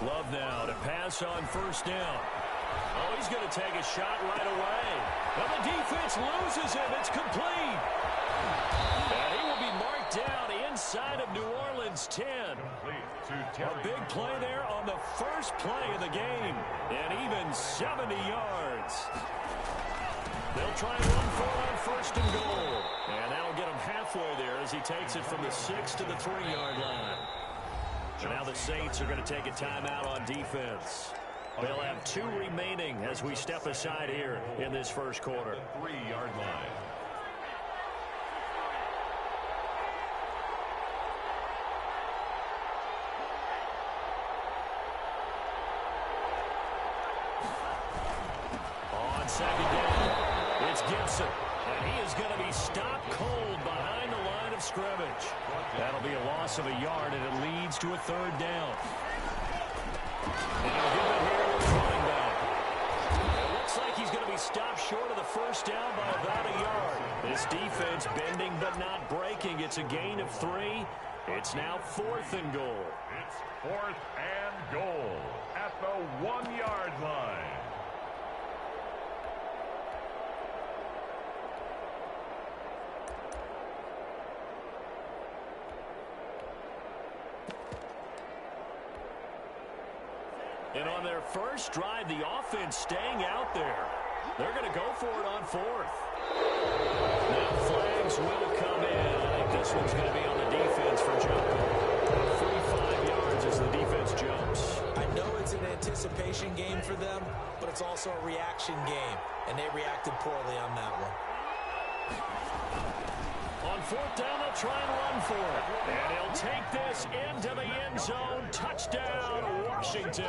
Love now to pass on first down. Oh, he's going to take a shot right away. Well, the defense loses him. It's complete. And he will be marked down inside of New Orleans 10. A big play there on the first play of the game. And even 70 yards. They'll try and run for it on first and goal. And that'll get him halfway there as he takes it from the 6 to the 3-yard line. And now the Saints are going to take a timeout on defense. They'll have 2 remaining as we step aside here in this first quarter. The 3-yard line. On second down, it's Gibson. And he is going to be stopped cold behind the line of scrimmage. That'll be a loss of a yard, and it leads to a 3rd down. And he'll give it here to his running back. It looks like he's going to be stopped short of the first down by about a yard. This defense bending but not breaking. It's a gain of 3. It's now 4th and goal. It's 4th and goal at the 1-yard line. And on their first drive, the offense staying out there. They're going to go for it on 4th. Now flags will come in. I think this one's going to be on the defense for jumping. 45 yards as the defense jumps. I know it's an anticipation game for them, but it's also a reaction game, and they reacted poorly on that one. On 4th down, they'll try and run for it. And he'll take this into the end zone. Touchdown, Washington.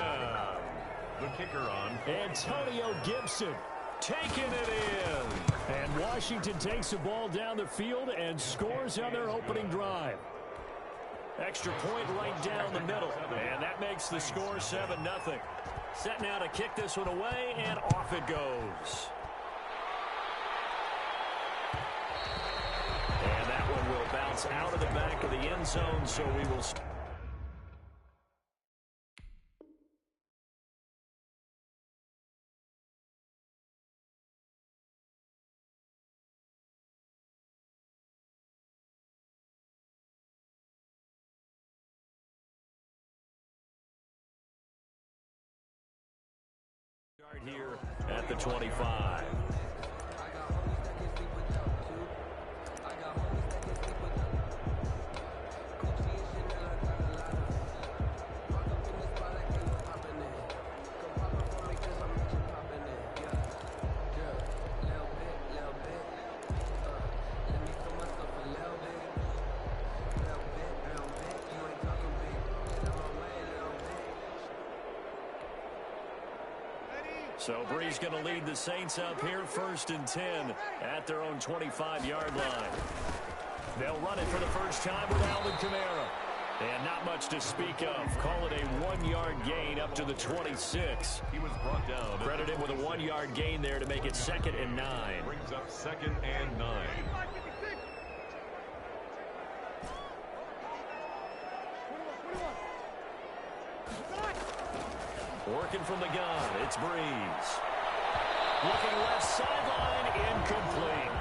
The kicker on. Antonio Gibson taking it in. And Washington takes the ball down the field and scores on their opening drive. Extra point right down the middle. And that makes the score 7-0. Set now to kick this one away, and off it goes. And that one will bounce out of the back of the end zone, so we will... Start here at the 25. So Brees going to lead the Saints up here 1st and 10 at their own 25-yard line. They'll run it for the first time with Alvin Kamara. And not much to speak of. Call it a 1-yard gain up to the 26. He was brought down. Credit him with a 1-yard gain there to make it 2nd and 9. Brings up 2nd and 9. Working from the gun, it's Brees. Looking left sideline, incomplete.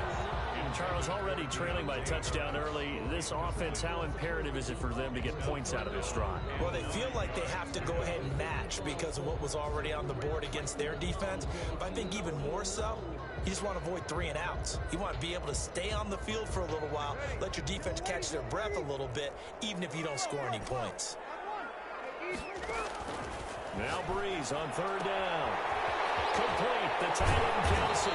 Charles, already trailing by a touchdown early. This offense, how imperative is it for them to get points out of this drive? Well, they feel like they have to go ahead and match because of what was already on the board against their defense. But I think even more so, you just want to avoid 3 and outs. You want to be able to stay on the field for a little while, let your defense catch their breath a little bit, even if you don't score any points. Now Brees on 3rd down. Complete. The tight end, Kelsey.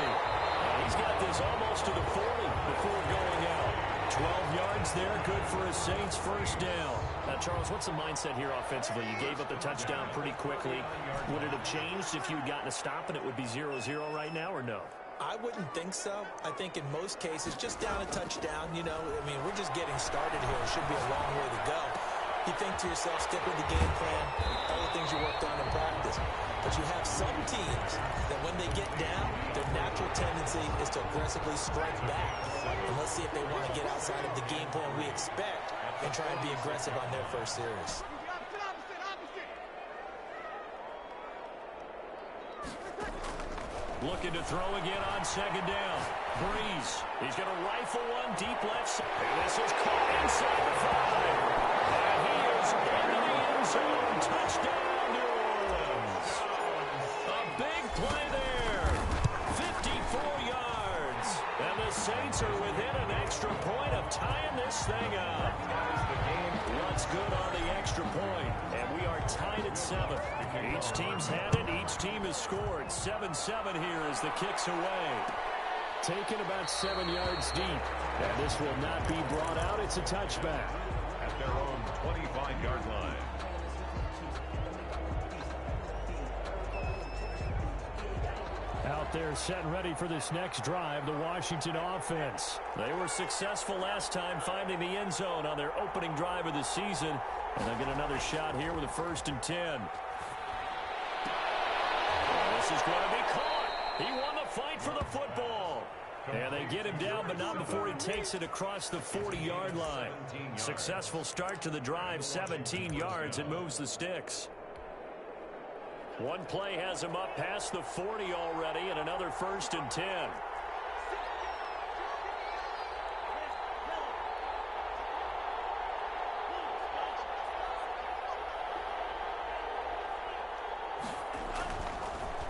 He's got this almost to the 40 before going out. 12 yards there, good for a Saints first down. Now, Charles, what's the mindset here offensively? You gave up the touchdown pretty quickly. Would it have changed if you had gotten a stop and it would be 0-0 right now, or no? I wouldn't think so. I think in most cases, just down a touchdown, you know, I mean, we're just getting started here. It should be a long way to go. You think to yourself, stick with the game plan, all the things you worked on in practice. But you have some teams that when they get down, their natural tendency is to aggressively strike back. And let's see if they want to get outside of the game plan we expect and try and be aggressive on their first series. Looking to throw again on second down. Breeze. He's going to rifle one deep left side. This is caught inside the 5. And he is into the end zone. Touchdown, New Orleans. A big play there. 54 yards. And the Saints are within an extra point of tying this thing up. What's good on the extra point? And we are tied at 7. Each team's had it. Each team has scored. 7-7 here as the kick's away. Taken about 7 yards deep. And this will not be brought out. It's a touchback. At their own 25-yard line. Out there set and ready for this next drive, the Washington offense. They were successful last time finding the end zone on their opening drive of the season. And they'll get another shot here with a 1st and 10. This is going to be caught. He won the fight for the football. And they get him down, but not before he takes it across the 40-yard line. Successful start to the drive, 17 yards, and moves the sticks. One play has him up past the 40 already, and another 1st and 10.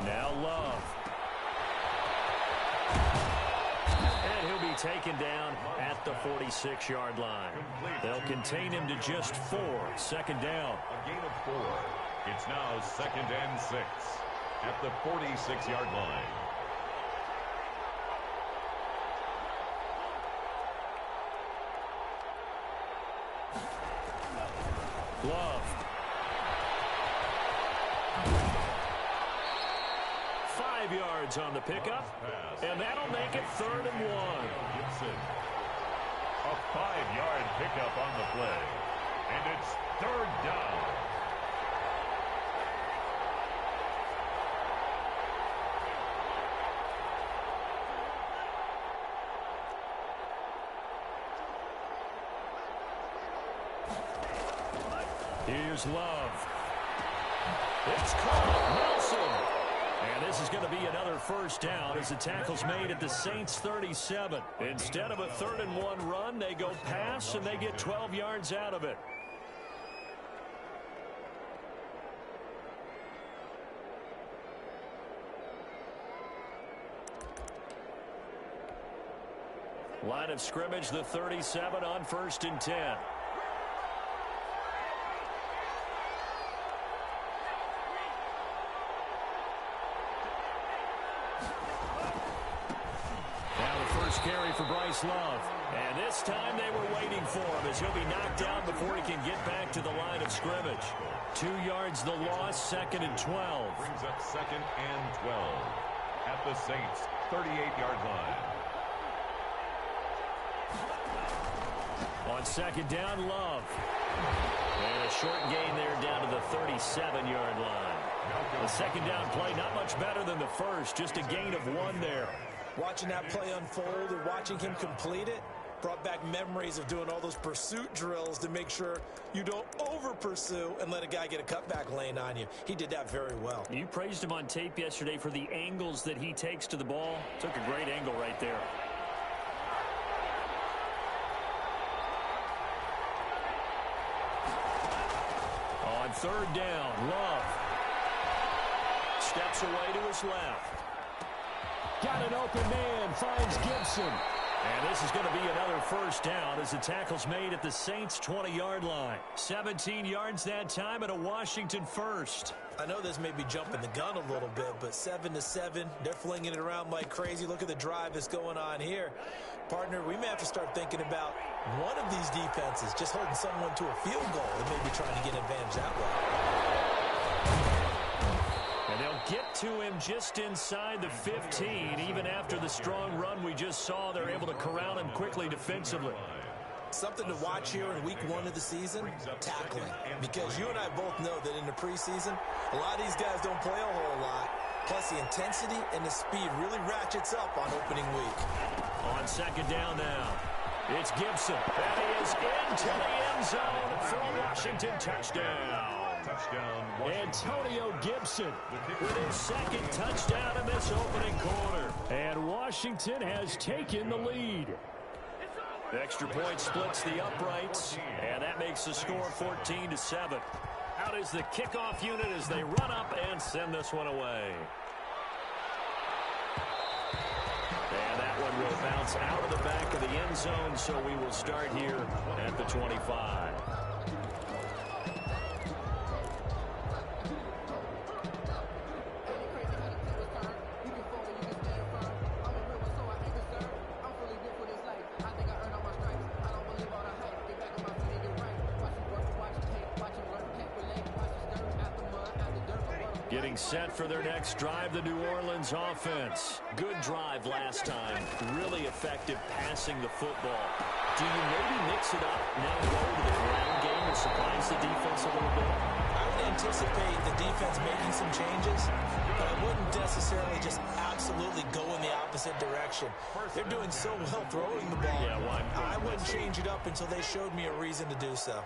Now Love. And he'll be taken down at the 46-yard line. They'll contain him to just 4. 2nd down. A gain of 4. It's now 2nd and 6 at the 46-yard line. Love. 5 yards on the pickup, and that'll make it 3rd and 1. Gibson. A 5-yard pickup on the play, and it's 3rd down. Here's Love. It's caught. Nelson. And this is going to be another 1st down as the tackle's made at the Saints' 37. Instead of a 3rd and 1 run, they go pass, and they get 12 yards out of it. Line of scrimmage, the 37 on 1st and 10. Carry for Bryce Love. And this time they were waiting for him as he'll be knocked down before he can get back to the line of scrimmage. 2 yards the loss, 2nd and 12. Brings up 2nd and 12 at the Saints' 38-yard line. On 2nd down, Love. And a short gain there down to the 37-yard line. The 2nd down play not much better than the first, just a gain of 1 there. Watching that play unfold and watching him complete it brought back memories of doing all those pursuit drills to make sure you don't over-pursue and let a guy get a cutback lane on you. He did that very well. You praised him on tape yesterday for the angles that he takes to the ball. Took a great angle right there. On 3rd down, Love steps away to his left. Got an open man, finds Gibson. And this is going to be another 1st down as the tackle's made at the Saints' 20-yard line. 17 yards that time and a Washington 1st. I know this may be jumping the gun a little bit, but 7-7, they're flinging it around like crazy. Look at the drive that's going on here. Partner, we may have to start thinking about one of these defenses just holding someone to a field goal and maybe trying to get advantage that way. And they'll get to him just inside the 15. Even after the strong run we just saw, they're able to corral him quickly defensively. Something to watch here in week 1 of the season, tackling. Because you and I both know that in the preseason, a lot of these guys don't play a whole lot. Plus the intensity and the speed really ratchets up on opening week. On 2nd down now, it's Gibson. That is into the end zone for a Washington touchdown. Touchdown, Washington. Antonio Gibson with his 2nd touchdown in this opening Washington has taken the lead. The extra point splits the uprights, and that makes the score 14-7. Out is the kickoff unit as they run up and send this one away. And that one will bounce out of the back of the end zone, so we will start here at the 25. Getting set for their next drive, the New Orleans offense. Good drive last time. Really effective passing the football. Do you maybe mix it up now go to the ground game and surprise the defense a little bit? I would anticipate the defense making some changes, but I wouldn't necessarily just absolutely go in the opposite direction. They're doing so well throwing the ball. Yeah, well, I wouldn't change it up until they showed me a reason to do so.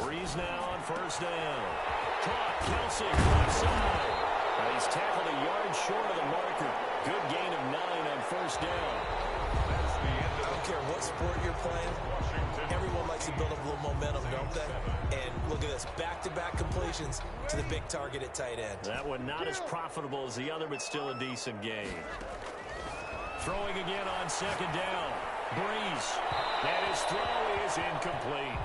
Breeze now on first down. Caught, Kelsey, left side. He's tackled a yard short of the marker. Good gain of 9 on first down. I don't care what sport you're playing. Everyone likes to build up a little momentum, don't they? And look at this, back-to-back completions to the big target at tight end. That one not as profitable as the other, but still a decent gain. Throwing again on second down. Breeze. And his throw is incomplete.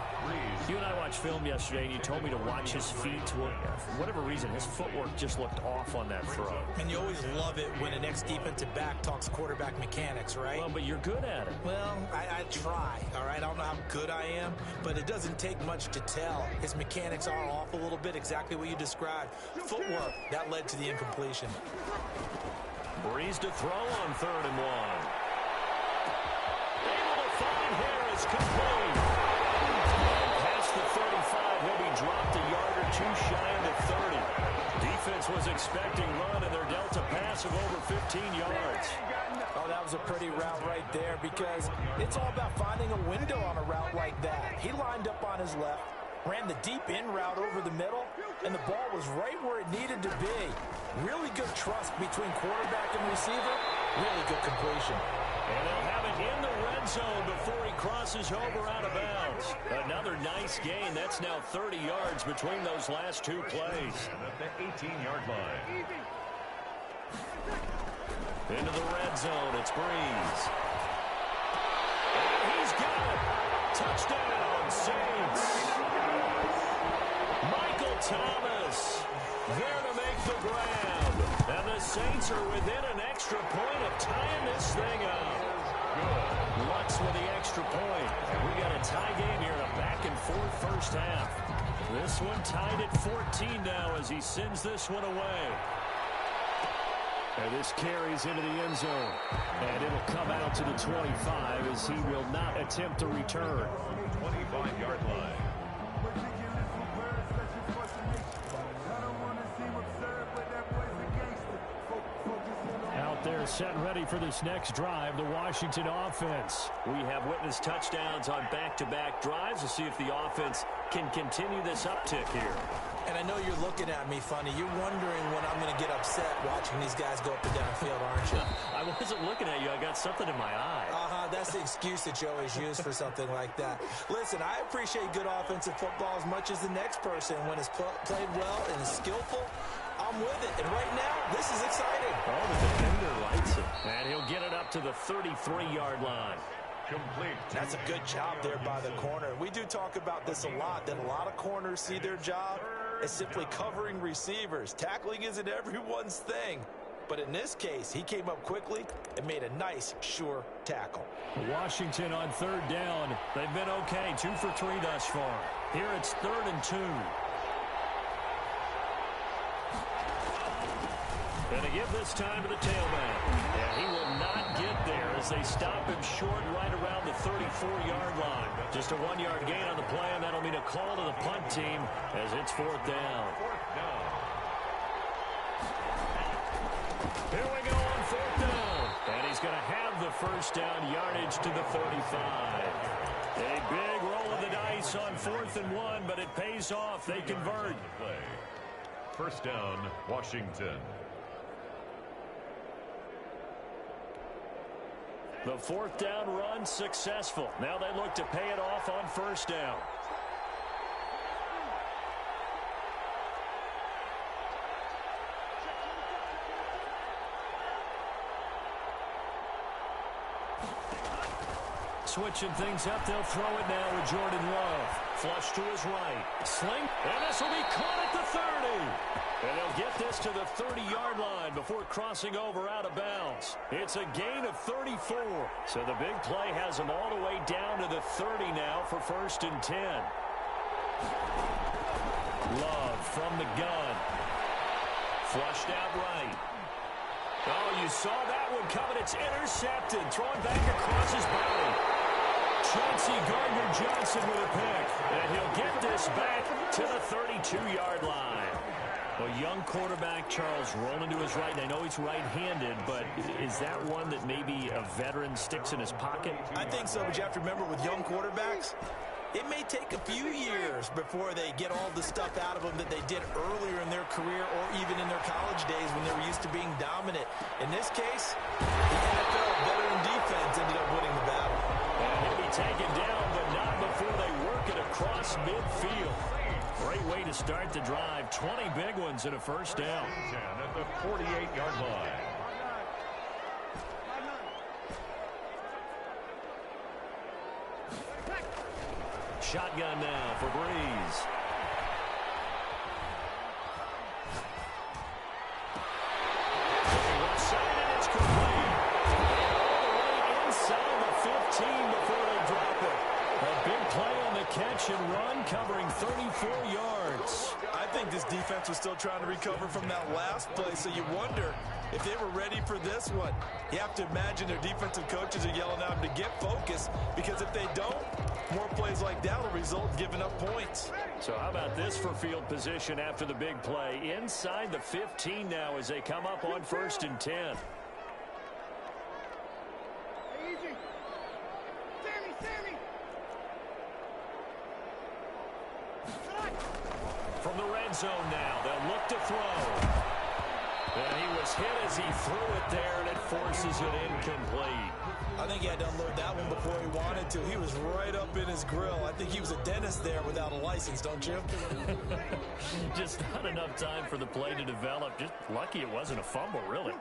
You and I watched film yesterday, and you told me to watch his feet. Well, for whatever reason, his footwork just looked off on that throw. And you always love it when an ex-defensive back talks quarterback mechanics, right? Well, but you're good at it. Well, I try, all right? I don't know how good I am, but it doesn't take much to tell. His mechanics are off a little bit, exactly what you described. Footwork, that led to the incompletion. Breeze to throw on 3rd and 1. Able to find Harris, complete. Past the 35, he'll be dropped a yard or two shy of the 30. Defense was expecting run, and they're dealt a pass of over 15 yards. Oh, that was a pretty route right there because it's all about finding a window on a route like that. He lined up on his left, ran the deep in route over the middle, and the ball was right where it needed to be. Really good trust between quarterback and receiver. Really good completion. And they'll have it in the red zone before he crosses over out of bounds. Another nice gain. That's now 30 yards between those last two plays. At the 18-yard line. Into the red zone, it's Breeze. And he's got it. Touchdown, Saints. Michael Thomas there to make the grab. And the Saints are within an extra point of tying this thing up. Good. Lutz with the extra point. And we got a tie game here, a back-and-forth first half. This one tied at 14 now as he sends this one away. And this carries into the end zone. And it'll come out to the 25 as he will not attempt to return. 25-yard line. Out there set ready for this next drive, the Washington offense. We have witnessed touchdowns on back-to-back drives to see if the offense can continue this uptick here. And I know you're looking at me funny. You're wondering when I'm going to get upset watching these guys go up and down the field, aren't you? I wasn't looking at you. I got something in my eye. That's the excuse that you always use for something like that. Listen, I appreciate good offensive football as much as the next person. When it's played well and is skillful, I'm with it. And right now, this is exciting. Oh, the defender likes it. And he'll get it up to the 33-yard line. Complete. That's a good job there by the corner. We do talk about this a lot, that a lot of corners see their job as simply covering receivers. Tackling isn't everyone's thing. But in this case, he came up quickly and made a nice, sure tackle. Washington on 3rd down. They've been okay, 2 for 3 thus far. Here it's 3rd and 2. And to give this time to the tailback. And he will not get there as they stop him short right around the 34-yard line. Just a 1-yard gain on the play, and that'll mean a call to the punt team as it's 4th down. Here we go on 4th down. And he's going to have the first down yardage to the 35. A big roll of the dice on 4th and 1, but it pays off. They convert. first down, Washington. The fourth down run successful. Now they look to pay it off on first down. Switching things up, they'll throw it now with Jordan Love. Flush to his right. Sling, and this will be caught at the 30. And they'll get this to the 30-yard line before crossing over out of bounds. It's a gain of 34. So the big play has them all the way down to the 30 now for first and 10. Love from the gun. Flushed out right. Oh, you saw that one coming. It's intercepted. Throwing back across his body. Chauncey Gardner-Johnson with a pick. And he'll get this back to the 32-yard line. A young quarterback, Charles, rolling to his right. I know he's right-handed, but is that one that maybe a veteran sticks in his pocket? I think so, but you have to remember with young quarterbacks, it may take a few years before they get all the stuff out of them that they did earlier in their career or even in their college days when they were used to being dominant. In this case, the NFL veteran defense ended up winning the battle. And he'll be taken down, but not before they work it across midfield. Great way to start the drive. 20 big ones and a first down. At the 48-yard line. Shotgun now for Breeze. Left side, and it's complete. All the way inside the 15 before they drop it. A big play on the catch and run, covering 34 yards. I think this defense was still trying to recover from that last play, so you wonder if they were ready for this one. You have to imagine their defensive coaches are yelling at them to get focused, because if they don't, more plays like that will result in giving up points. So how about this for field position after the big play? Inside the 15 now as they come up on first and 10. From the red zone now, they'll look to throw. And he was hit as he threw it there, and it forces it incomplete. I think he had to unload that one before he wanted to. He was right up in his grill. I think he was a dentist there without a license, don't you? Just not enough time for the play to develop. Just lucky it wasn't a fumble, really.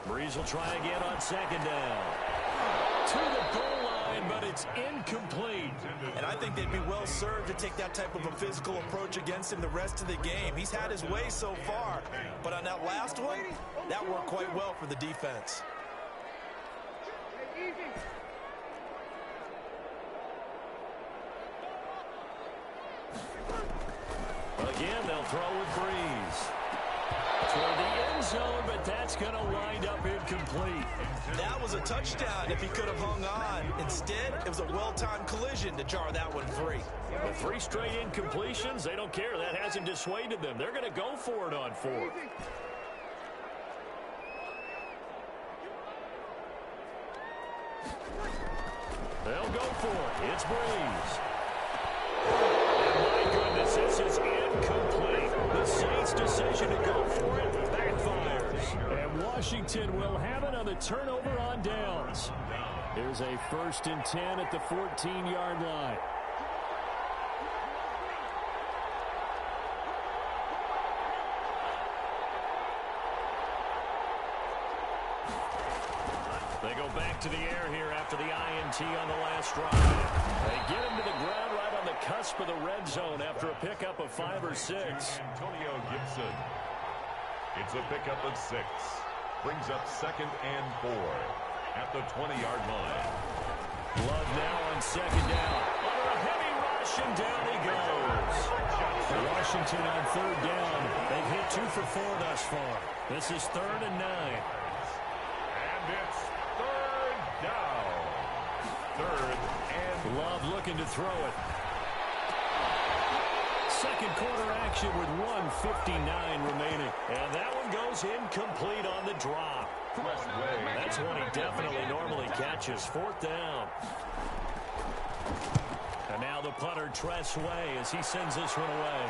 Breeze will try again on second down. To the goal line, but it's incomplete. And I think they'd be well served to take that type of a physical approach against him the rest of the game. He's had his way so far, but on that last one, that worked quite well for the defense. Again, they'll throw with Breeze. Toward the end zone, but that's going to wind up incomplete. That was a touchdown if he could have hung on. Instead, it was a well-timed collision to jar that one free. The 3 straight incompletions, they don't care. That hasn't dissuaded them. They're going to go for it on 4th. They'll go for it. It's Breeze. My goodness, this is incomplete. The Saints' decision to go for it backfires. And Washington will have another turnover on downs. Here's a first and 10 at the 14-yard line. They go back to the air here after the INT on the last drive. They get him to the ground right on the cusp of the red zone after a pickup of 5 or 6. Antonio Gibson. It's a pickup of 6. Brings up 2nd and 4 at the 20-yard line. Love now on second down. Under a heavy rush, and down he goes. Washington on 3rd down. They've hit 2 for 4 thus far. This is 3rd and 9. And it's 3rd down. 3rd and Love off looking to throw it. Second quarter action with 1:59 remaining. And that one goes incomplete on the drop. That's one he definitely normally catches. Fourth down. And now the punter, Tress Way, as he sends this one away.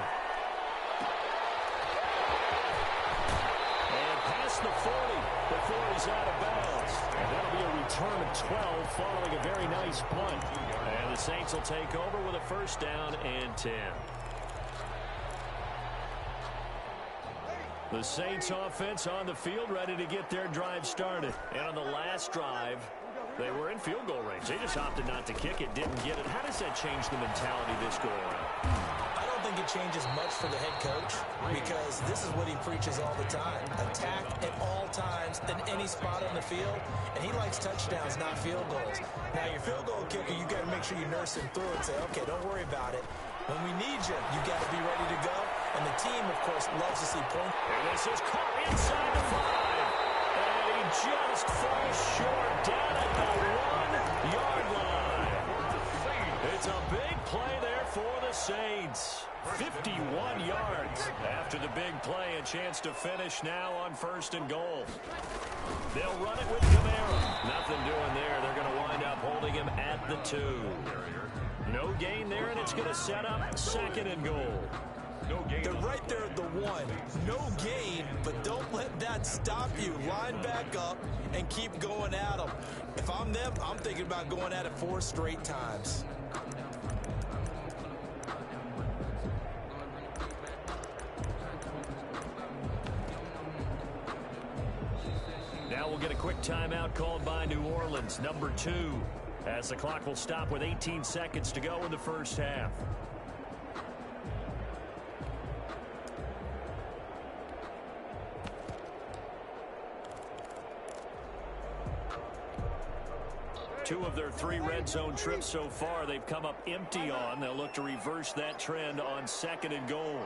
And past the 40 before he's out of bounds. And that'll be a return of 12 following a very nice punt. And the Saints will take over with a first down and 10. The Saints offense on the field ready to get their drive started. And on the last drive, they were in field goal range. They just opted not to kick it, didn't get it. How does that change the mentality this go around? I don't think it changes much for the head coach because this is what he preaches all the time. Attack at all times in any spot on the field, and he likes touchdowns, not field goals. Now, your field goal kicker, you got to make sure you nurse him through and say, okay, don't worry about it. When we need you, you got to be ready to go. And the team, of course, loves to see points. And this is caught inside the 5. And he just falls short down at the 1-yard line. It's a big play there for the Saints. 51 yards after the big play. A chance to finish now on first and goal. They'll run it with Kamara. Nothing doing there. They're going to wind up holding him at the 2. No gain there, and it's going to set up second and goal. They're right there at the 1. No gain, but don't let that stop you. Line back up and keep going at them. If I'm them, I'm thinking about going at it 4 straight times. Now we'll get a quick timeout called by New Orleans, number 2. As the clock will stop with 18 seconds to go in the first half. Two of their 3 red zone trips so far they've come up empty on. They'll look to reverse that trend on second and goal.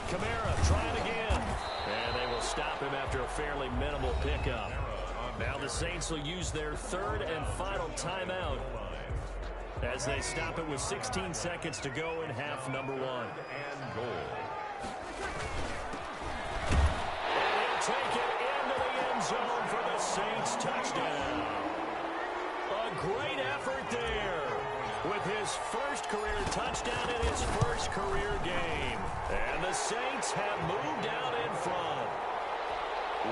Kamara trying again. And they will stop him after a fairly minimal pickup. Now the Saints will use their 3rd and final timeout as they stop it with 16 seconds to go in half number 1. And goal. Take it into the end zone for the Saints touchdown. A great effort there with his first career touchdown in his first career game. And the Saints have moved out in front.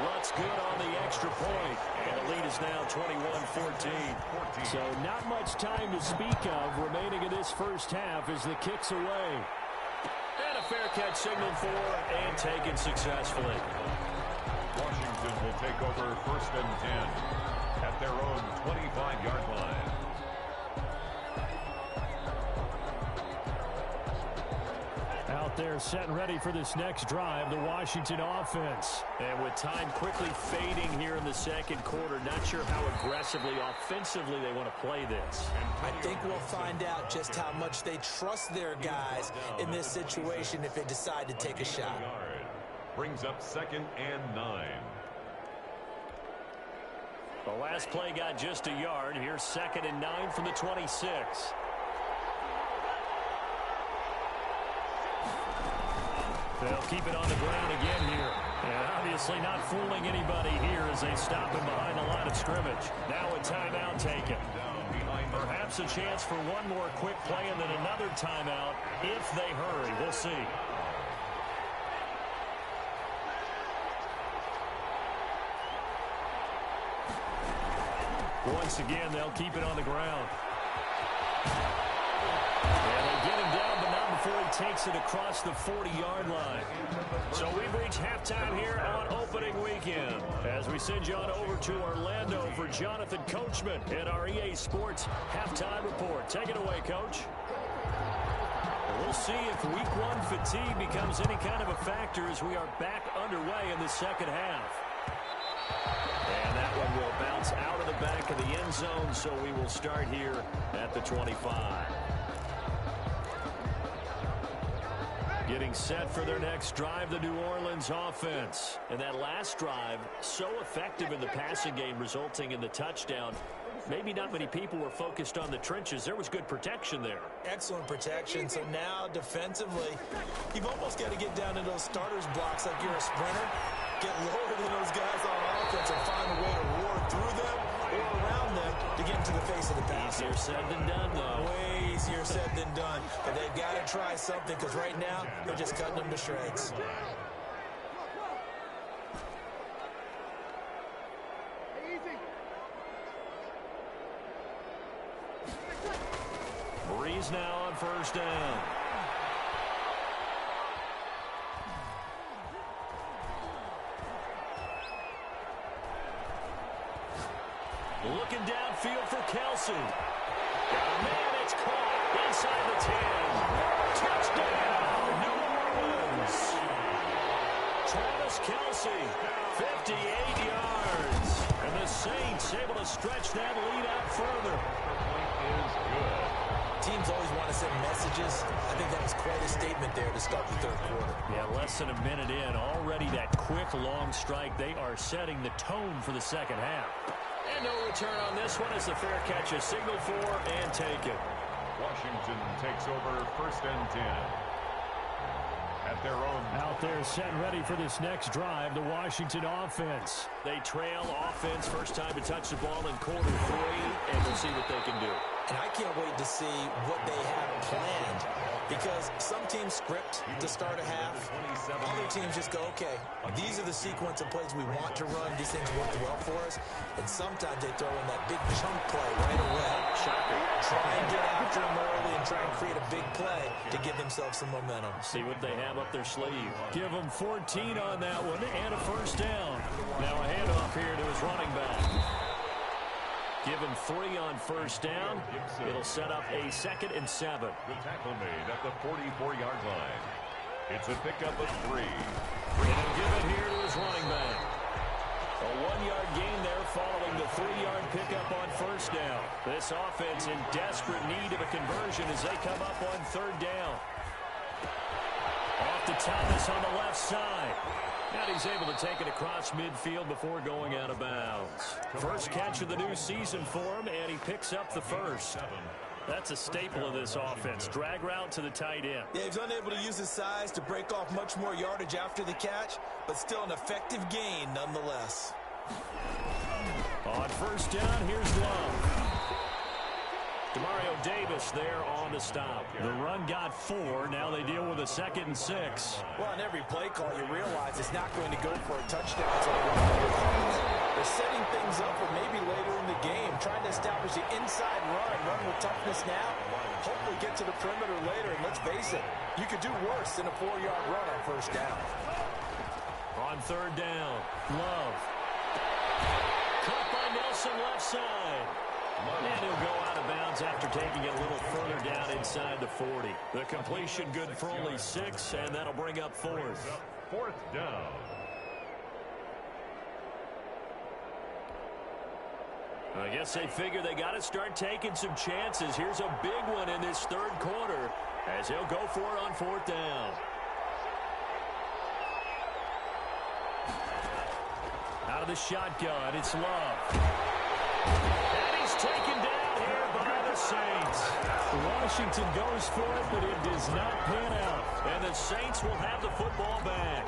Lutz good on the extra point. And the lead is now 21-14. So not much time to speak of remaining in this first half as the kick's away. And a fair catch signaled for and taken successfully. Washington will take over first and 10 at their own 25-yard line. Out there set and ready for this next drive, the Washington offense. And with time quickly fading here in the second quarter, not sure how aggressively, offensively they want to play this. I think we'll find out just how much they trust their guys in this situation if they decide to take a shot. Brings up second and 9. The last play got just a yard. Here's second and 9 from the 26. They'll keep it on the ground again here. And obviously not fooling anybody here as they stop him behind the line of scrimmage. Now a timeout taken. Perhaps a chance for one more quick play and then another timeout if they hurry. We'll see. Once again, they'll keep it on the ground. And they get him down, but not before he takes it across the 40-yard line. So we've reached halftime here on opening weekend as we send you on over to Orlando for Jonathan Coachman in our EA Sports Halftime Report. Take it away, Coach. We'll see if Week 1 fatigue becomes any kind of a factor as we are back underway in the second half. And that one will bounce out of the back of the end zone, so we will start here at the 25. Getting set for their next drive, the New Orleans offense. And that last drive, so effective in the passing game, resulting in the touchdown. Maybe not many people were focused on the trenches. There was good protection there. Excellent protection. So now defensively, you've almost got to get down to those starters blocks like you're a sprinter. Get lower than those guys on offense and find a way to roar through them or around them to get into the face of the pass. Easier said than done, though. Way easier said than done. But they've got to try something because right now they're just cutting them to shreds. Breeze now on first down. Looking downfield for Kelce. Man, it's caught inside the 10. Touchdown, New Orleans. Travis Kelce, 58 yards. And the Saints able to stretch that lead out further. Is good. Teams always want to send messages. I think that was quite a statement there to start the third quarter. Yeah, less than a minute in. Already that quick, long strike. They are setting the tone for the second half. And no return on this one as the fair catch is signaled for and taken. Washington takes over first and 10. At their own. Out there set ready for this next drive, the Washington offense. They trail offense, first time to touch the ball in quarter 3, and we'll see what they can do. And I can't wait to see what they have planned because some teams script to start a half. Other teams just go, okay, these are the sequence of plays we want to run. These things work well for us. And sometimes they throw in that big chunk play right away. Shocker. Try and get after them early and try and create a big play to give themselves some momentum. See what they have up their sleeve. Give them 14 on that one and a first down. Now a handoff here to his running back. Give him 3 on first down. It'll set up a 2nd and 7. The tackle made at the 44-yard line. It's a pickup of 3. And he'll give it here to his running back. A 1-yard gain there following the 3-yard pickup on first down. This offense in desperate need of a conversion as they come up on 3rd down. Off to Thomas on the left side. And he's able to take it across midfield before going out of bounds. First catch of the new season for him, and he picks up the first. That's a staple of this offense. Drag route to the tight end. Yeah, he's unable to use his size to break off much more yardage after the catch, but still an effective gain nonetheless. On first down, here's Love. Demario Davis there on the stop. The run got 4. Now they deal with a 2nd and 6. Well, on every play call, you realize it's not going to go for a touchdown. They're setting things up for maybe later in the game, trying to establish the inside run with toughness now, hopefully get to the perimeter later. And let's face it, you could do worse than a 4-yard run on first down. On 3rd down, Love. Caught by Nelson left side. And he'll go out of bounds after taking it a little further down inside the 40. The completion good for only 6, and that'll bring up 4th. 4th down. I guess they figure they got to start taking some chances. Here's a big one in this 3rd quarter as he'll go for it on 4th down. Out of the shotgun, it's Love. And he's taken down here by the Saints. Washington goes for it, but it does not pan out. And the Saints will have the football back.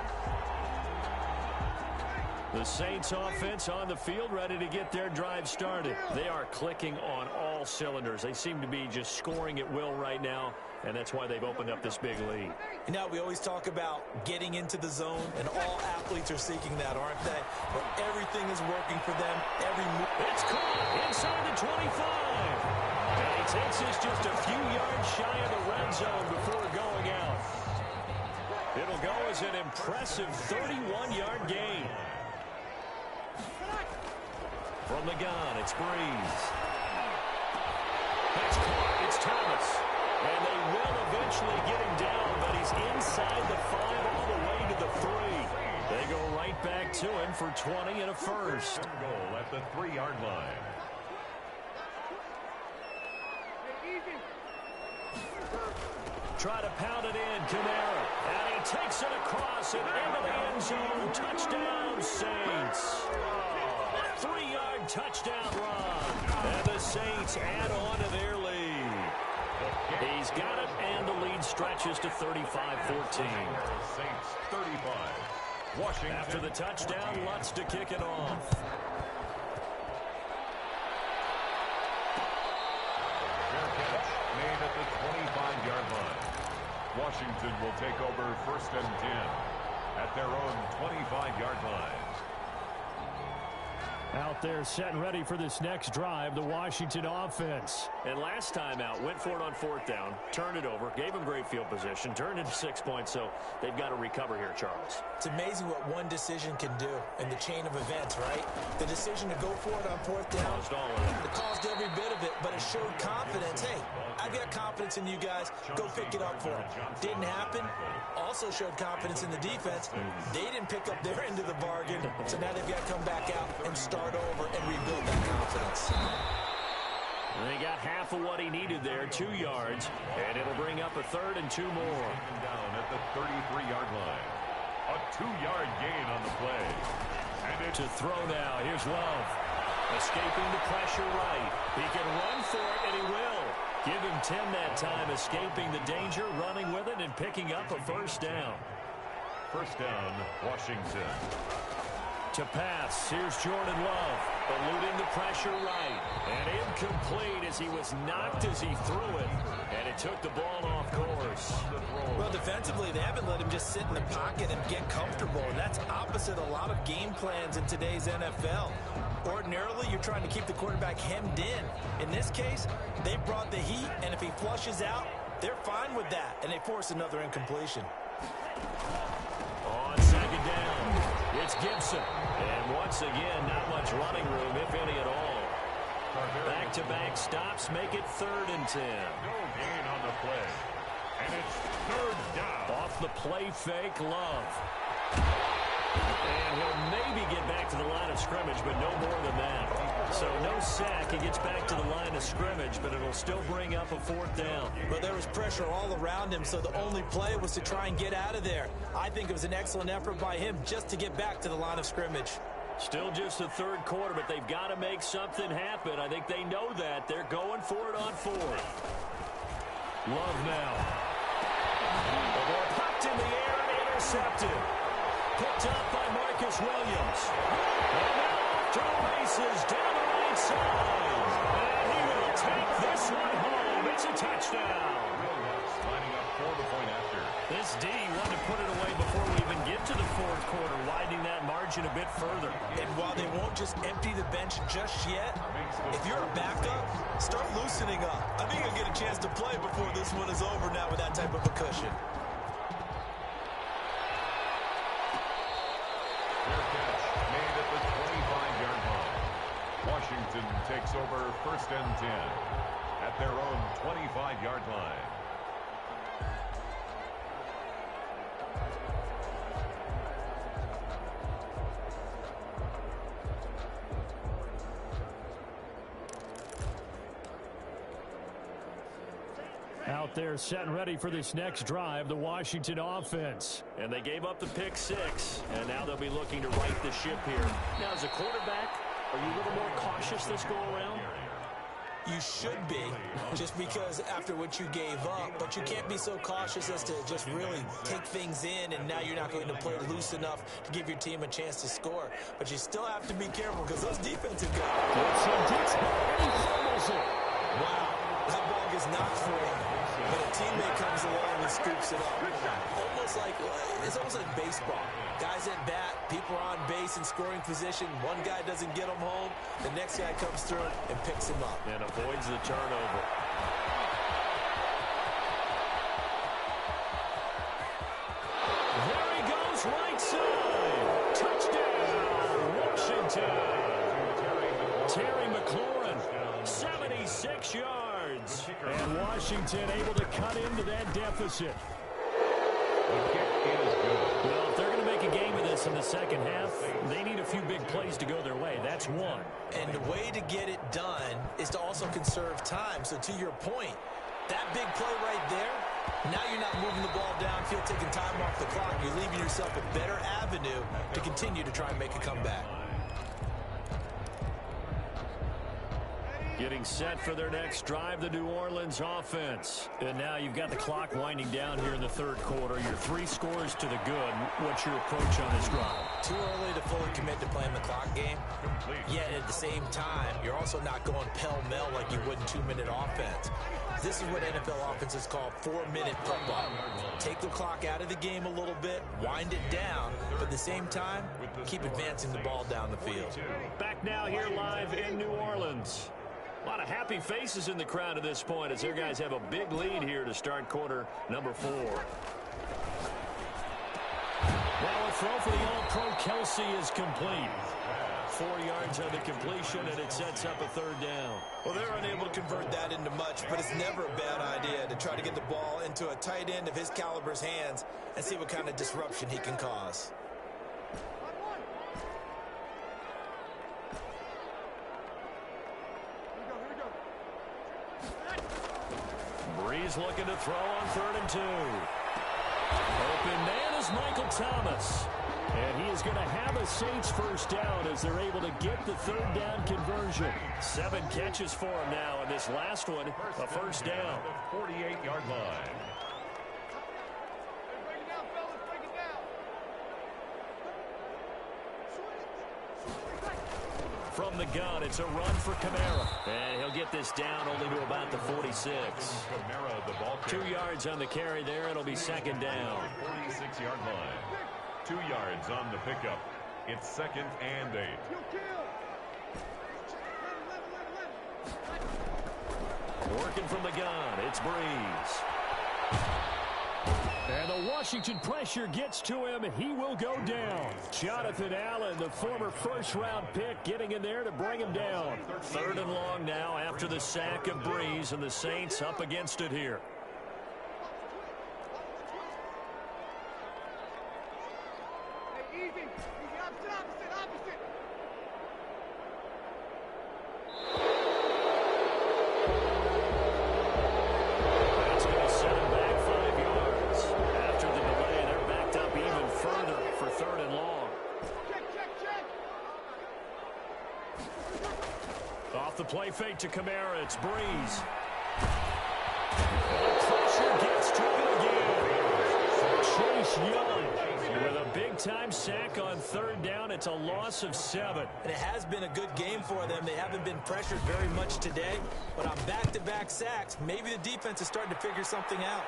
The Saints offense on the field, ready to get their drive started. They are clicking on all cylinders. They seem to be just scoring at will right now, and that's why they've opened up this big lead. You know, we always talk about getting into the zone, and all athletes are seeking that, aren't they? But everything is working for them. Every move. It's caught inside the 25. And he takes this just a few yards shy of the red zone before going out. It'll go as an impressive 31-yard gain. From the gun, it's Breeze. That's caught. It's Thomas. And they will eventually get him down, but he's inside the 5 all the way to the 3. They go right back to him for 20 and a first. Goal at the 3-yard line. try to pound it in. Kamara. And he takes it across and into the end zone. Touchdown, Saints. 3-yard touchdown run. And the Saints add on to their lead. He's got it, and the lead stretches to 35-14. Saints 35. Washington. After the touchdown, Lutz to kick it off. Fair catch made at the 25-yard line. Washington will take over 1st and 10 at their own 25-yard line. Out there set and ready for this next drive, the Washington offense. And last time out, went for it on 4th down, turned it over, gave them great field position, turned into 6 points, so they've got to recover here, Charles. It's amazing what one decision can do in the chain of events, right? The decision to go for it on 4th down, Caused all of it. it caused every bit of it, but it showed confidence. Hey, I got confidence in you guys. Go pick it up for them. Didn't happen. Also showed confidence in the defense. They didn't pick up their end of the bargain, so now they've got to come back out and start over and rebuild that confidence. And they got half of what he needed there, 2 yards, and it'll bring up a 3rd and 2 more. Down at the 33-yard line. A 2-yard gain on the play. And it's To throw now, here's Love. Escaping the pressure right. He can run for it, and he will. Give him 10 that time, escaping the danger, running with it, and picking up a 1st down. 1st down, Washington. To pass, here's Jordan Love, eluding the pressure right, and incomplete as he was knocked as he threw it, and it took the ball off course. Well, defensively, they haven't let him just sit in the pocket and get comfortable, and that's opposite a lot of game plans in today's NFL. Ordinarily, you're trying to keep the quarterback hemmed in. In this case, they brought the heat, and if he flushes out, they're fine with that, and they force another incompletion. On 2nd down, it's Gibson. And once again, not much running room, if any at all. Back-to-back stops make it 3rd and 10. No gain on the play. And it's 3rd down. Off the play fake, Love. And he'll maybe get back to the line of scrimmage, but no more than that. So no sack. He gets back to the line of scrimmage, but it'll still bring up a 4th down. But there was pressure all around him, so the only play was to try and get out of there. I think it was an excellent effort by him just to get back to the line of scrimmage. Still just the 3rd quarter, but they've got to make something happen. I think they know that. They're going for it on 4th. Love now. The ball popped in the air and intercepted. Picked up by Marcus Williams. And now off to the races down the right side. And he will take this one home. It's a touchdown. Williams lining up for the point after. This D wanted to put it away before we even get to the 4th quarter, widening that margin a bit further. And while they won't just empty the bench just yet, if you're a backup, start loosening up. I think you'll get a chance to play before this one is over now with that type of a cushion. Fair catch made at the 25-yard line. Washington takes over 1st and 10 at their own 25-yard line. Out there set and ready for this next drive, the Washington offense. And they gave up the pick 6, and now they'll be looking to right the ship here. Now, as a quarterback, are you a little more cautious this go around? You should be, just because after what you gave up, but you can't be so cautious as to just really take things in, and now you're not going to play loose enough to give your team a chance to score. But you still have to be careful because those defensive guys. Gibson gets it, and he fumbles it. Wow, that ball gets knocked free, but a teammate comes along and scoops it up. It's almost like baseball. Guys at bat, people are on base in scoring position. One guy doesn't get them home. The next guy comes through and picks him up. And avoids the turnover. There he goes, right side. Touchdown, Washington. Terry McLaurin, 76 yards. And Washington able to cut into that deficit. The kick is good. Well, if they're going to make a game of this in the second half, they need a few big plays to go their way. That's one. And the way to get it done is to also conserve time. So to your point, that big play right there, Now you're not moving the ball downfield, taking time off the clock. You're leaving yourself a better avenue to continue to try and make a comeback. Getting set for their next drive, the New Orleans offense. And now you've got the clock winding down here in the third quarter. Your 3 scores to the good. What's your approach on this drive? Too early to fully commit to playing the clock game. Yet at the same time, you're also not going pell-mell like you would in 2-minute offense. This is what NFL offenses call 4-minute football. Take the clock out of the game a little bit, wind it down, but at the same time, keep advancing the ball down the field. Back now here live in New Orleans. A lot of happy faces in the crowd at this point as their guys have a big lead here to start quarter number 4. Now a throw for the All-Pro Kelce is complete. 4 yards on the completion, and it sets up a 3rd down. Well, they're unable to convert that into much, but it's never a bad idea to try to get the ball into a tight end of his caliber's hands and see what kind of disruption he can cause. Breeze looking to throw on 3rd and 2. Open man is Michael Thomas. And he is going to have a Saints first down as they're able to get the 3rd down conversion. 7 catches for him now, and this last one, a first down. 48-yard line. From the gun, it's a run for Kamara. And he'll get this down only to about the 46. Kamara, the ball 2 yards on the carry there. It'll be 2nd down. 46-yard line. 2 yards on the pickup. It's 2nd and 8. Working from the gun, it's Breeze. And the Washington pressure gets to him. He will go down. Jonathan Allen, the former first-round pick, getting in there to bring him down. 3rd and long now after the sack of Breeze, and the Saints up against it here. The play fake to Kamara. It's Breeze. Pressure gets to it again. Chase Young with a big-time sack on 3rd down. It's a loss of 7. And it has been a good game for them. They haven't been pressured very much today. But on back-to-back sacks, maybe the defense is starting to figure something out.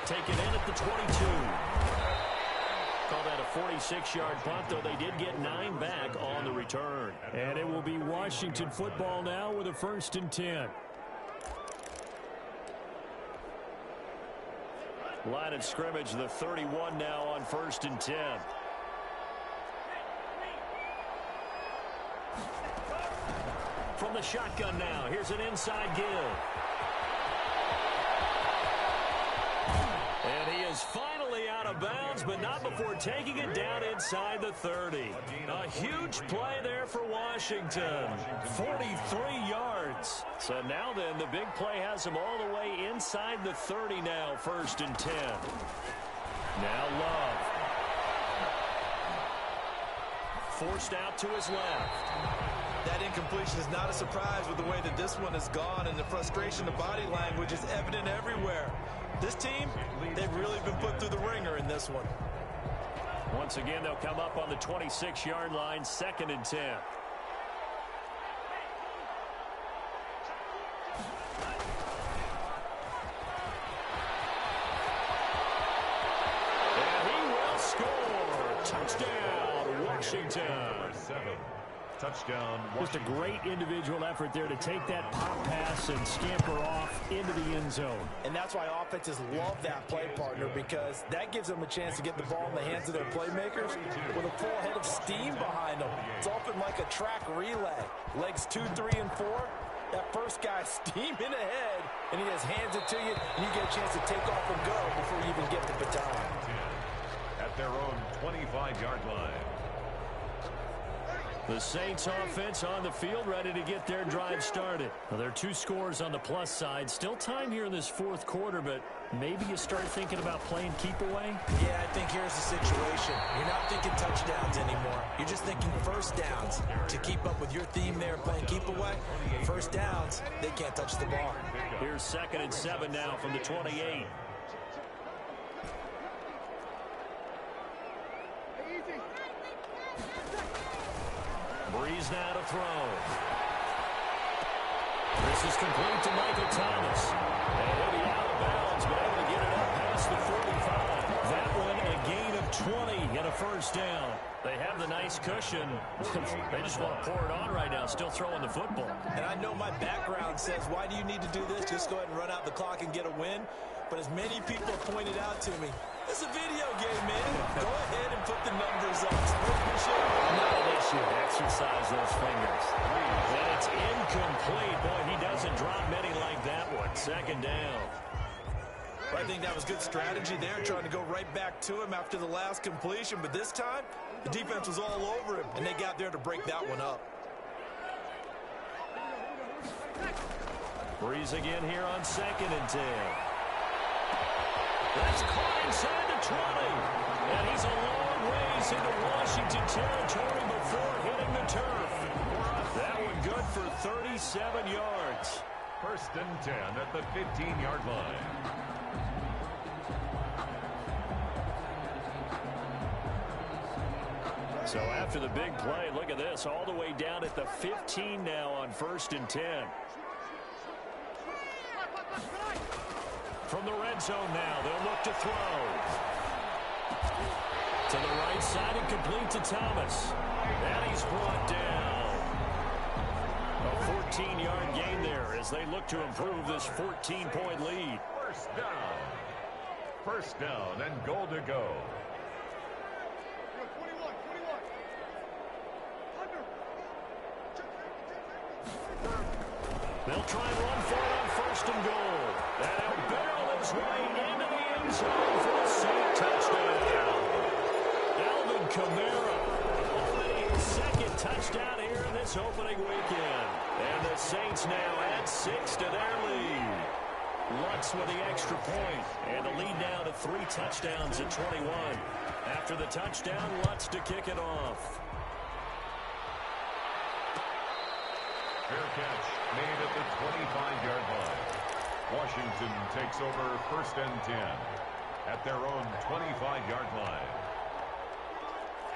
Taken in at the 22. Call that a 46-yard punt, though they did get 9 back on the return. And it will be Washington football now with a 1st and 10. Line of scrimmage, the 31 now on 1st and 10. From the shotgun now, here's an inside give. And he is finally out of bounds, but not before taking it down inside the 30. A huge play there for Washington. 43 yards. So now then, the big play has him all the way inside the 30 now, 1st and 10. Now Love. Forced out to his left. That incompletion is not a surprise with the way that this one has gone, and the frustration, the body language is evident everywhere. This team, they've really been put through the ringer in this one. Once again, they'll come up on the 26-yard line, 2nd and 10. And he will score. Touchdown, Washington. Number 7. Touchdown, Just a great individual effort there to take that pop pass and scamper off into the end zone. And that's why offenses love that play partner, because that gives them a chance to get the ball in the hands of their playmakers with a full head of steam behind them. It's often like a track relay. Legs 2, 3, and 4. That first guy steaming ahead, and he just hands it to you, and you get a chance to take off and go before you even get the baton. at their own 25-yard line. The Saints offense on the field, ready to get their drive started. Well, there are 2 scores on the plus side. Still time here in this fourth quarter, but maybe you start thinking about playing keep away? Yeah, I think here's the situation. You're not thinking touchdowns anymore. You're just thinking first downs. To keep up with your theme there, playing keep away, first downs, they can't touch the ball. Here's 2nd and 7 now from the 28. Breeze now to throw. This is complete to Michael Thomas. And he'll be out of bounds, but able to get it up past the 45. That one a gain of 20 and a first down. They have the nice cushion. They just want to pour it on right now, still throwing the football. And I know my background says, why do you need to do this? Just go ahead and run out the clock and get a win. But as many people have pointed out to me, it's a video game, man. Go ahead and put the numbers up. Sportsmanship, not an issue. Exercise those fingers. And it's incomplete. Boy, he doesn't drop many like that one. 2nd down. I think that was good strategy there, trying to go right back to him after the last completion. But this time, the defense was all over him, and they got there to break that one up. Breeze again here on 2nd and 10. That's caught inside the 20. And he's a long ways into Washington territory before hitting the turf. That one good for 37 yards. 1st and 10 at the 15-yard line. So after the big play, look at this, all the way down at the 15 now on 1st and 10. From the red zone now, they'll look to throw. To the right side and complete to Thomas. And he's brought down. A 14-yard gain there as they look to improve this 14-point lead. First down. First down and goal to go. They'll try and run for it on 1st and goal. And he'll barrel his way into the end zone for the Saint touchdown. Alvin Kamara, already his 2nd touchdown here in this opening weekend. And the Saints now add 6 to their lead. Lutz with the extra point. And the lead now to 3 touchdowns at 21. After the touchdown, Lutz to kick it off. Fair catch made at the 25-yard line. Washington takes over 1st and 10 at their own 25-yard line.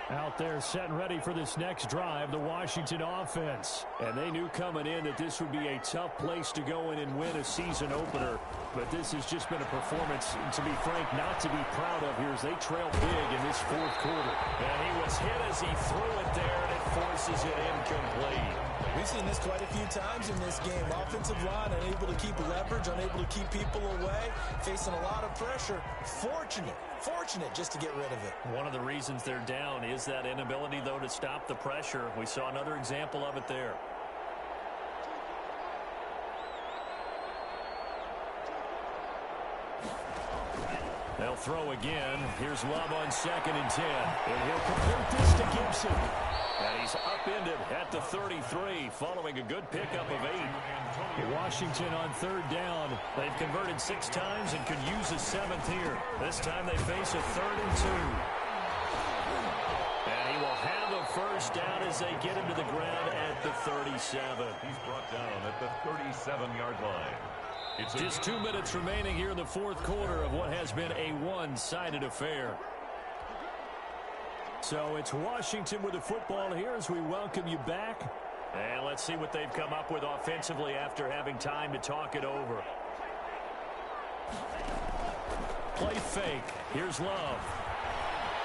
Out there set and ready for this next drive, the Washington offense. And they knew coming in that this would be a tough place to go in and win a season opener. But this has just been a performance, to be frank, not to be proud of here as they trail big in this 4th quarter. And he was hit as he threw it there, and it forces it incomplete. We've seen this quite a few times in this game. Offensive line unable to keep leverage, unable to keep people away, facing a lot of pressure. Fortunate just to get rid of it. One of the reasons they're down is that inability, though, to stop the pressure. We saw another example of it there. They'll throw again. Here's Love on 2nd and 10. And he'll complete this to Gibson. And he's upended at the 33 following a good pickup of 8. Washington on 3rd down. They've converted 6 times and could use a 7th here. This time they face a 3rd and 2. And he will have a first down as they get him to the ground at the 37. He's brought down at the 37-yard line. It's just 2 minutes remaining here in the 4th quarter of what has been a one-sided affair. So it's Washington with the football here as we welcome you back. And let's see what they've come up with offensively after having time to talk it over. Play fake. Here's Love.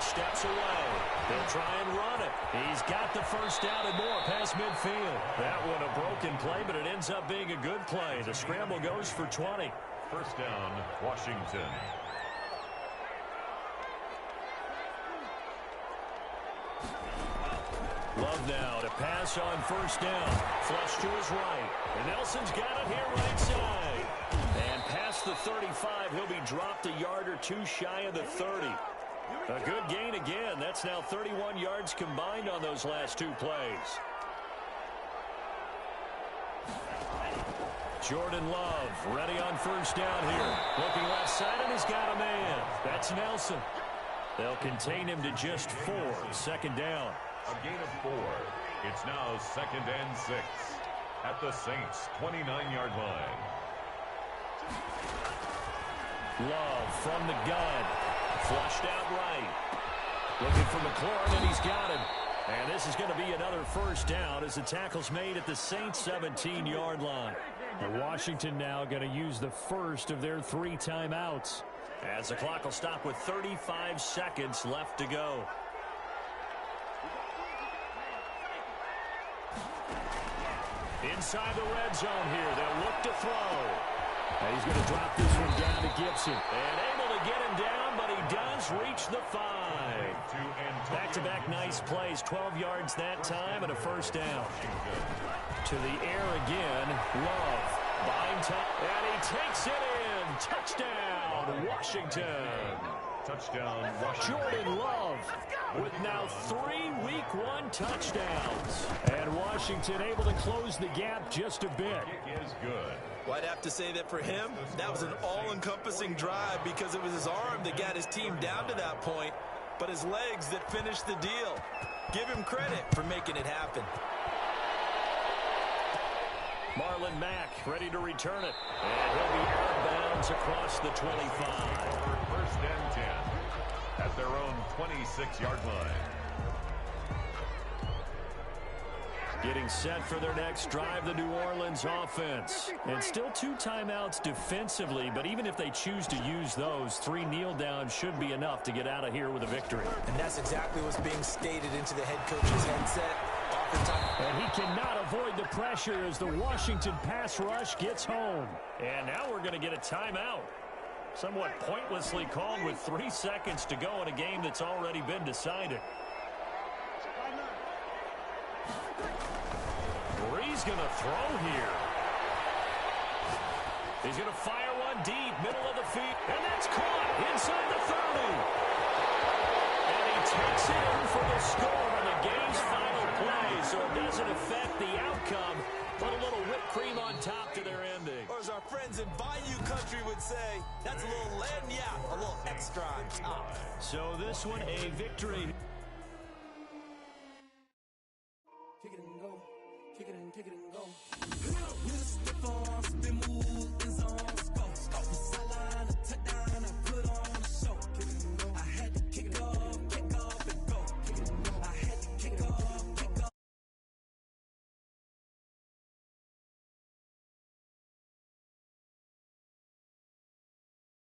Steps away. They'll try and run it. He's got the first down and more past midfield. That one a broken play, but it ends up being a good play. The scramble goes for 20. First down, Washington. Love now to pass on first down. Flush to his right. And Nelson's got it here right side. And past the 35, he'll be dropped a yard or two shy of the 30. A good gain again. That's now 31 yards combined on those last two plays. Jordan Love ready on first down here. Looking left side, and he's got a man. That's Nelson. They'll contain him to just 4. Second down. A gain of 4. It's now 2nd and 6 at the Saints' 29-yard line. Love from the gun. Flushed out right. Looking for McLaurin, and he's got him. And this is going to be another first down as the tackle's made at the Saints' 17-yard line. Washington now going to use the first of their 3 timeouts. As the clock will stop with 35 seconds left to go. Inside the red zone here. They'll look to throw. And he's going to drop this one down to Gibson. And able to get him down, but he does reach the 5. Back-to-back nice plays. 12 yards that time and a first down. To the air again. Love. Buying time. And he takes it in. Touchdown, Washington. Touchdown, Washington. Jordan Love with now 3 Week 1 touchdowns. And Washington able to close the gap just a bit. Kick is good. Well, I'd have to say that for him, that was an all-encompassing drive because it was his arm that got his team down to that point, but his legs that finished the deal. Give him credit for making it happen. Marlon Mack ready to return it. And he'll be out of bounds across the 25. First and 10 at their own 26-yard line. Getting set for their next drive, the New Orleans offense. And still 2 timeouts defensively, but even if they choose to use those, 3 kneel downs should be enough to get out of here with a victory. And that's exactly what's being stated into the head coach's headset. And he cannot avoid the pressure as the Washington pass rush gets home. And now we're going to get a timeout. Somewhat pointlessly called with 3 seconds to go in a game that's already been decided. He's going to throw here. He's going to fire one deep, middle of the field. And that's caught inside the 30. And he takes it in for the score on the game's final play. So it doesn't affect the outcome, but a little whipped cream on top to their ending. Or as our friends in Bayou Country would say, that's a little lagniappe, a little extra on top. So this one, a victory. Kick it and go. Kick it and